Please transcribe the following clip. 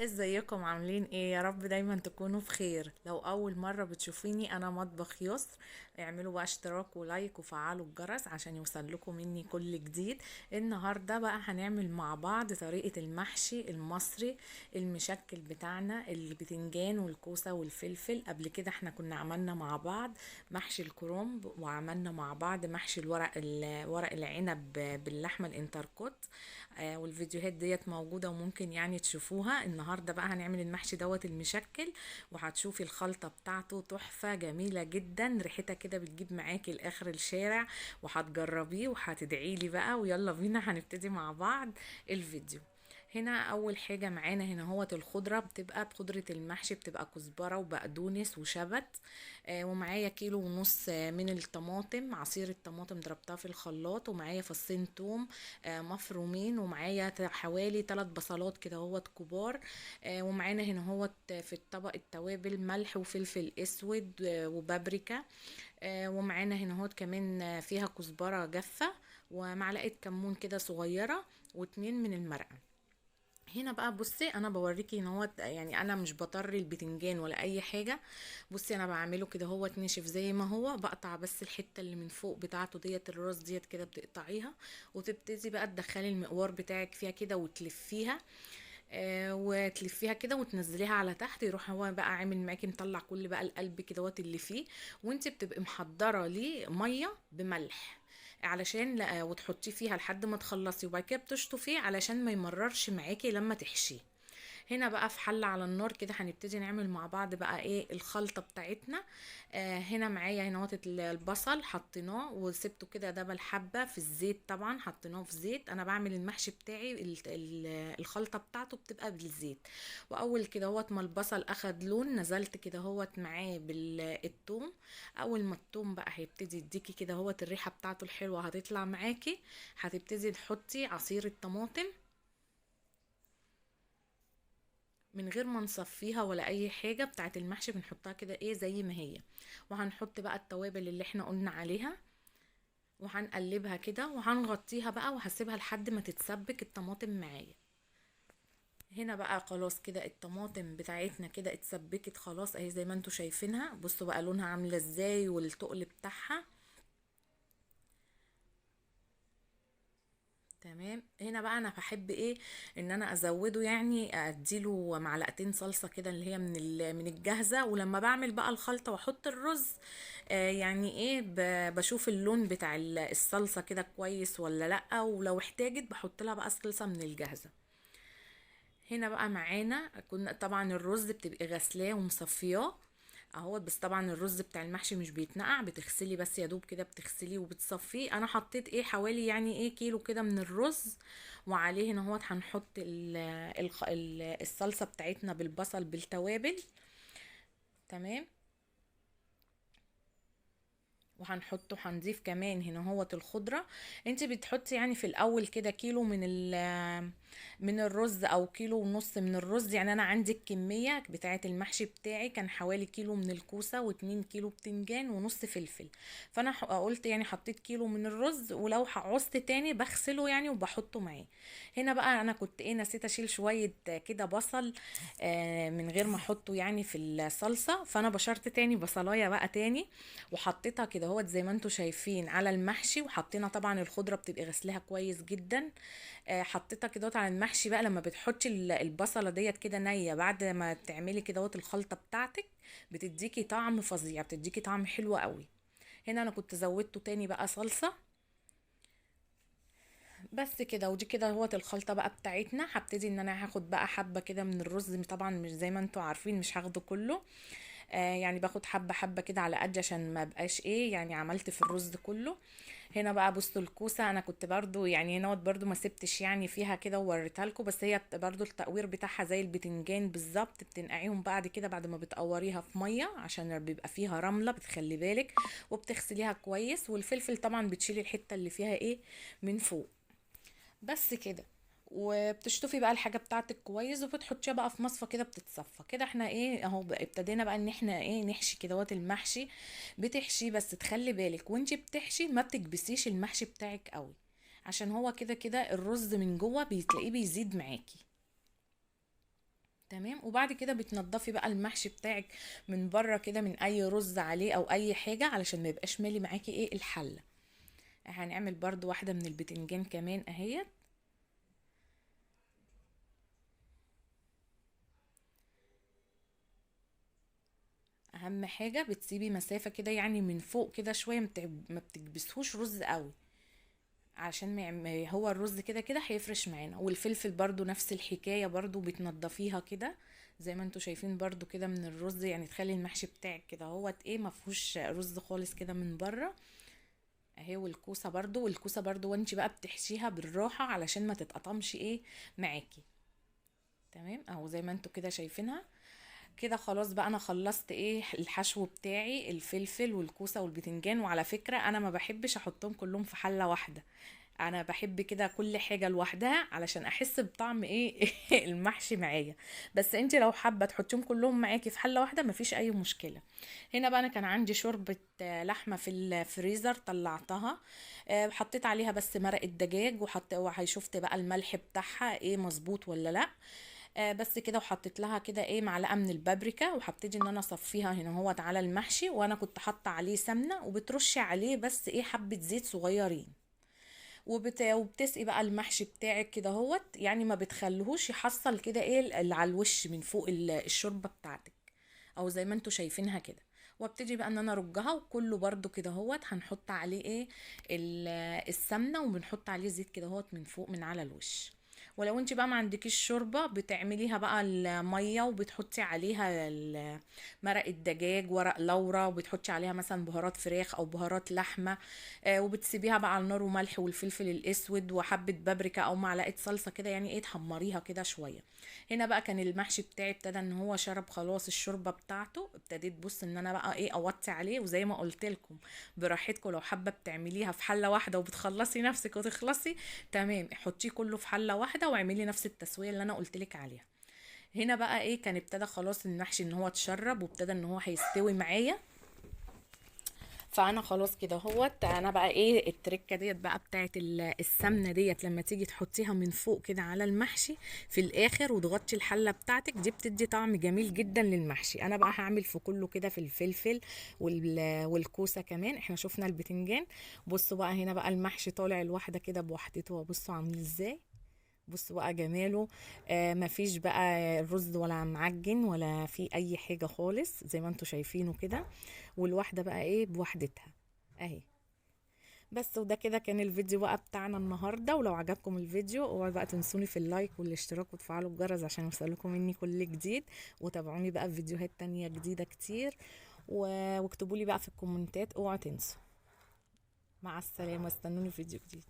ازيكم عاملين ايه؟ يا رب دايما تكونوا بخير. لو اول مرة بتشوفيني انا مطبخ يسر، اعملوا بقى اشتراك ولايك وفعلوا الجرس عشان يوصلكم مني كل جديد. النهاردة بقى هنعمل مع بعض طريقة المحشي المصري المشكل بتاعنا، البتنجان والكوسة والفلفل. قبل كده احنا كنا عملنا مع بعض محشي الكرنب، وعملنا مع بعض محشي ورق العنب باللحمة الانتركوت. والفيديوهات ديت موجودة وممكن يعني تشوفوها. النهاردة بقى هنعمل المحشي دوت المشكل، وهتشوفي الخلطة بتاعته تحفة جميلة جدا، ريحتها كده بتجيب معاكي لآخر الشارع، وهتجربيه وهتدعيلي بقى. ويلا بينا هنبتدي مع بعض الفيديو. هنا اول حاجه معانا هنا هوت الخضره، بتبقى بخضره المحشي، بتبقى كزبره وبقدونس وشبت. ومعايا كيلو ونص من الطماطم، عصير الطماطم ضربتها في الخلاط، ومعايا فصين توم مفرومين، ومعايا حوالي 3 بصلات كده هوت كبار. ومعانا هنا هوت في الطبق التوابل، ملح وفلفل اسود وبابريكا. ومعانا هنا هوت كمان فيها كزبره جافه، ومعلقه كمون كده صغيره، واتنين من المرقه. هنا بقى بصي انا بوريكي ان هو يعني انا مش بطر البتنجان ولا اي حاجه. بصي انا بعمله كده هو نشف زي ما هو، بقطع بس الحته اللي من فوق بتاعته ديت، الراس ديت كده بتقطعيها، وتبتدي بقى تدخلي المقوار بتاعك فيها كده وتلفيها. وتلفيها كده وتنزليها على تحت، يروح هو بقى عامل معاكي مطلع كل بقى القلب كده اللي فيه. وانت بتبقي محضره ليه ميه بملح علشان لا، وتحطيه فيها لحد ما تخلصي، وبعد كده بتشطفيه علشان ما يمررش معاكي لما تحشيه. هنا بقى في حلة على النار كده هنبتدي نعمل مع بعض بقى ايه الخلطة بتاعتنا. هنا معايا هنا البصل حطيناه وسبته كده دبل حبة في الزيت، طبعا حطيناه في زيت. انا بعمل المحشي بتاعي الخلطة بتاعته بتبقى بالزيت. واول كده ما البصل اخد لون، نزلت كده معاه بالثوم. اول ما الثوم بقى هيبتدي يديكي كده الريحة بتاعته الحلوة هتطلع معاكي، هتبتدي تحطي عصير الطماطم من غير ما نصفيها ولا اي حاجة. بتاعت المحشي بنحطها كده ايه زي ما هي. وهنحط بقى التوابل اللي احنا قلنا عليها، وهنقلبها كده وهنغطيها بقى، وهسيبها لحد ما تتسبك الطماطم معايا. هنا بقى خلاص كده الطماطم بتاعتنا كده اتسبكت خلاص اهي زي ما انتوا شايفينها. بصوا بقى لونها عاملة ازاي والتقل بتاعها. تمام. هنا بقى انا بحب ايه ان انا ازوده، يعني اديله معلقتين صلصه كده اللي هي من الجاهزه. ولما بعمل بقى الخلطه واحط الرز، يعني ايه بشوف اللون بتاع الصلصه كده كويس ولا لا، ولو احتاجت بحط لها بقى صلصه من الجاهزه. هنا بقى معانا كنا طبعا الرز بتبقي غسلاه ومصفياه اهوت. بس طبعا الرز بتاع المحشي مش بيتنقع، بتغسلي بس يا دوب كده بتغسليه وبتصفيه. انا حطيت ايه حوالي يعني ايه كيلو كده من الرز، وعليه هنا هوت هنحط الصلصة بتاعتنا بالبصل بالتوابل. تمام. وهنحطه هنضيف كمان هنا الخضرة. انت بتحطي يعني في الاول كده كيلو من الرز او كيلو ونص من الرز. يعني انا عندي الكمية بتاعة المحشي بتاعي كان حوالي كيلو من الكوسة واتنين كيلو بتنجان ونص فلفل. فانا قلت يعني حطيت كيلو من الرز، ولو عوزت تاني بغسله يعني وبحطه معاه. هنا بقى انا كنت ايه نسيت اشيل شوية كده بصل من غير ما احطه يعني في الصلصة، فانا بشرت تاني بصلاية بقى تاني، وحطيتها كده زي ما انتوا شايفين على المحشي. وحطينا طبعا الخضره بتبقي غسلها كويس جدا. حطيتها كده على المحشي. بقى لما بتحطي البصله ديت كده نيه بعد ما تعملي كده الخلطه بتاعتك، بتديكي طعم فظيع، بتديكي طعم حلو قوي. هنا انا كنت زودته تاني بقى صلصه. بس كده ودي كده الخلطه بقى بتاعتنا. هبتدي ان انا هاخد بقى حبه كده من الرز، طبعا مش زي ما انتوا عارفين مش هاخده كله. يعني باخد حبة حبة كده على قد عشان ما بقاش ايه يعني عملت في الرز كله. هنا بقى بصوا الكوسة انا كنت برضو يعني هنا برضو ما سبتش يعني فيها كده ووريتها لكم، بس هي برضو التقوير بتاعها زي البتنجان بالظبط. بتنقعيهم بعد كده بعد ما بتقوريها في مية عشان بيبقى فيها رملة، بتخلي بالك، وبتغسليها كويس. والفلفل طبعا بتشيلي الحتة اللي فيها ايه من فوق. بس كده. وبتشطفي بقى الحاجه بتاعتك كويس وبتحطيها بقى في مصفى كده بتتصفى كده. احنا ايه اهو بقى ابتدينا بقى ان احنا ايه نحشي كده المحشي. بتحشي بس تخلي بالك وانتي بتحشي ما بتكبسيش المحشي بتاعك قوي، عشان هو كده كده الرز من جوه بتلاقيه بيزيد معاكي. تمام. وبعد كده بتنضفي بقى المحشي بتاعك من بره كده من اي رز عليه او اي حاجه علشان ما يبقاش مالي معاكي ايه الحله. هنعمل برضو واحده من البتنجان كمان اهي. اهم حاجه بتسيبي مسافه كده يعني من فوق كده شويه، ما بتكبسهوش رز قوي عشان هو الرز كده كده هيفرش معانا. والفلفل برضو نفس الحكايه، برضو بتنضفيها كده زي ما انتوا شايفين برضو كده من الرز، يعني تخلي المحشي بتاعك كده هو ايه ما فيهوش رز خالص كده من بره اهي. والكوسه برضو وانت بقى بتحشيها بالراحه علشان ما تتقطمش ايه معاكي. تمام اهو زي ما انتوا كده شايفينها كده. خلاص بقى انا خلصت ايه الحشو بتاعي، الفلفل والكوسه والبتنجان. وعلى فكره انا ما بحبش احطهم كلهم في حله واحده، انا بحب كده كل حاجه لوحدها علشان احس بطعم ايه المحشي معايا. بس انت لو حابه تحطيهم كلهم معاكي في حله واحده مفيش اي مشكله. هنا بقى انا كان عندي شوربه لحمه في الفريزر طلعتها. حطيت عليها بس مرق الدجاج وشفت بقى الملح بتاعها ايه مظبوط ولا لا. بس كده. وحطيت لها كده ايه معلقه من البابريكا، وهبتدي ان انا اصفيها هنا هو على المحشي. وانا كنت حاطه عليه سمنه وبترشي عليه بس ايه حبه زيت صغيرين. وبتسقي بقى المحشي بتاعك كده هوت، يعني ما بتخليهوش يحصل كده ايه اللي على الوش من فوق الشوربه بتاعتك، او زي ما انتوا شايفينها كده. وابتدي بقى ان انا ارجها وكله برضو كده هوت هنحط عليه ايه السمنه، وبنحط عليه زيت كده هوت من فوق من على الوش. ولو انت بقى ما عندكيش شوربه بتعمليها بقى الميه وبتحطي عليها مرق الدجاج ورق لورا، وبتحطي عليها مثلا بهارات فراخ او بهارات لحمه. وبتسيبيها بقى على النار وملح والفلفل الاسود وحبه بابريكا او معلقه صلصه كده، يعني ايه تحمريها كده شويه. هنا بقى كان المحشي بتاعي ابتدى ان هو شرب خلاص الشوربه بتاعته. ابتديت بص ان انا بقى ايه اوطي عليه، وزي ما قلت لكم براحتكم لو حابه بتعمليها في حله واحده وبتخلصي نفسك وتخلصي تمام، حطيه كله في حله واحده واعملي نفس التسويه اللي انا قلت لك عليها. هنا بقى ايه كان ابتدى خلاص المحشي ان هو اتشرب وابتدى ان هو هيستوي معايا. فانا خلاص كده هوت انا بقى ايه التركه ديت بقى بتاعت السمنه ديت لما تيجي تحطيها من فوق كده على المحشي في الاخر وتغطي الحله بتاعتك دي بتدي طعم جميل جدا للمحشي. انا بقى هعمل في كله كده في الفلفل والكوسه كمان. احنا شفنا البتنجان، بصوا بقى هنا بقى المحشي طالع الواحده كده بوحدته، بصوا عامل ازاي، بصوا بقى جماله. مفيش بقى رز ولا معجن ولا في اي حاجه خالص زي ما انتوا شايفينه كده. والواحده بقى ايه بوحدتها اهي. بس وده كده كان الفيديو بقى بتاعنا النهارده. ولو عجبكم الفيديو اوعوا بقى تنسوني في اللايك والاشتراك وتفعلوا الجرس عشان يوصلكم مني كل جديد. وتابعوني بقى في فيديوهات تانية جديده كتير. واكتبوا لي بقى في الكومنتات اوعوا تنسوا. مع السلامه، استنوني في فيديو جديد.